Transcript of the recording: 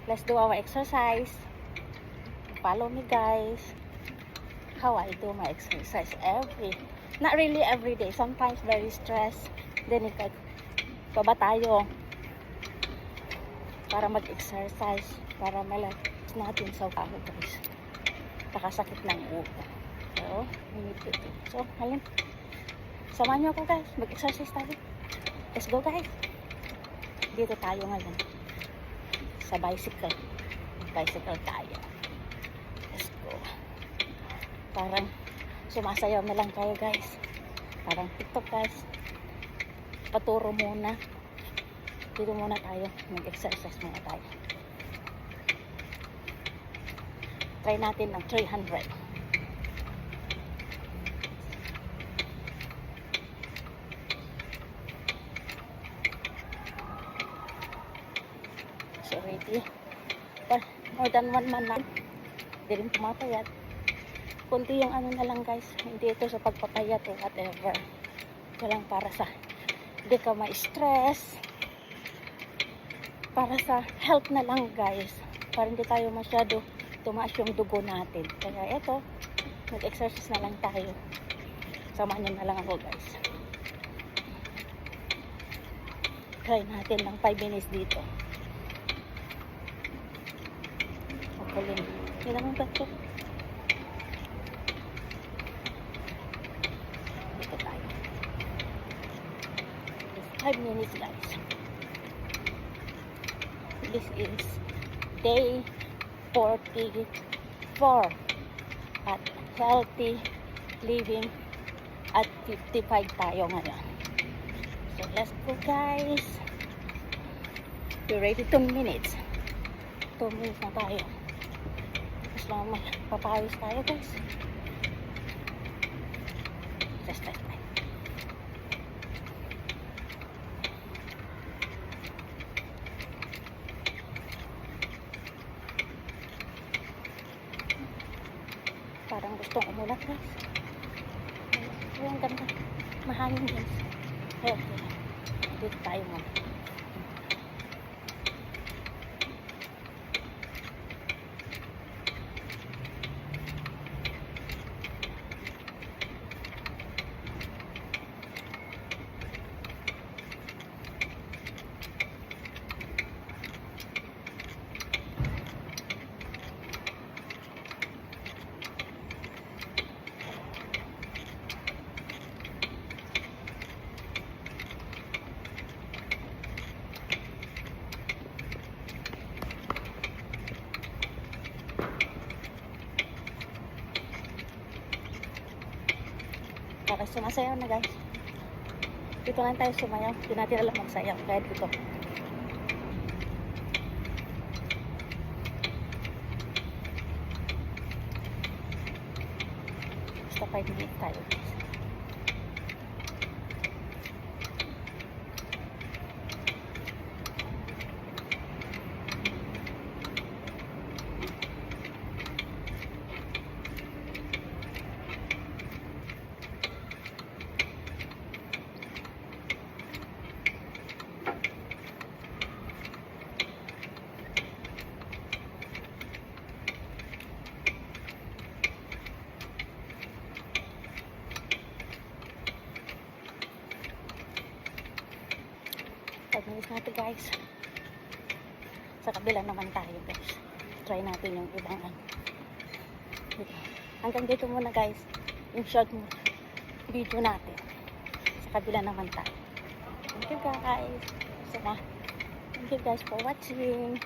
Let's do our exercise. Follow me, guys. How I do my exercise not really every day. Sometimes very stressed. Then baba tayo para mag-exercise, para malakas natin sa ulo, guys. Nakasakit ng ulo. So, we need to do. So, halin. Samahan niyo ako, guys. Mag-exercise tayo. Let's go, guys. Dito tayo ngayon. Sa bicycle. Bicycle tayo. Let's go. Parang sumasayaw na lang tayo, guys. Parang TikTok, guys. Paturo muna. Dito muna tayo. Mag-exercise muna tayo. Try natin ng 300. So, ready? But more than 1 month na. Hindi rin pumapayat. Kunti yung ano na lang, guys. Hindi ito sa pagpapayat o whatever. Ito lang para sa hindi ka ma-stress. Para sa health na lang, guys. Para hindi tayo masyado tumaas yung dugo natin. Kaya ito, mag-exercise na lang tayo. Samahan nyo na lang ako, guys. Try natin ng 5 minutes dito. Okay, hindi naman ba ito? Dito tayo. 5 minutes, guys. This is day 44 at healthy living at 55 tayo ngayon. So let's go, guys. We're ready. 2 minutes. 2 minutes na tayo. Tapos lang papayos tayo, guys. Just like that. Parang gustong umulat, guys. Ang ganda. Mahangin, guys. Okay. Dito tayo mo. Para sumasayaw na, guys. Dito lang tayo sumayaw. Hindi natin alam magsayaw. Kaya dito. Basta 5 minutes tayo, guys. Pag-minis natin, guys. Sa kabila naman tayo, guys. Try natin yung ibang ano. Hanggang dito muna, guys. Yung short video natin. Sa kabila naman tayo. Thank you, guys. So, thank you, guys, for watching.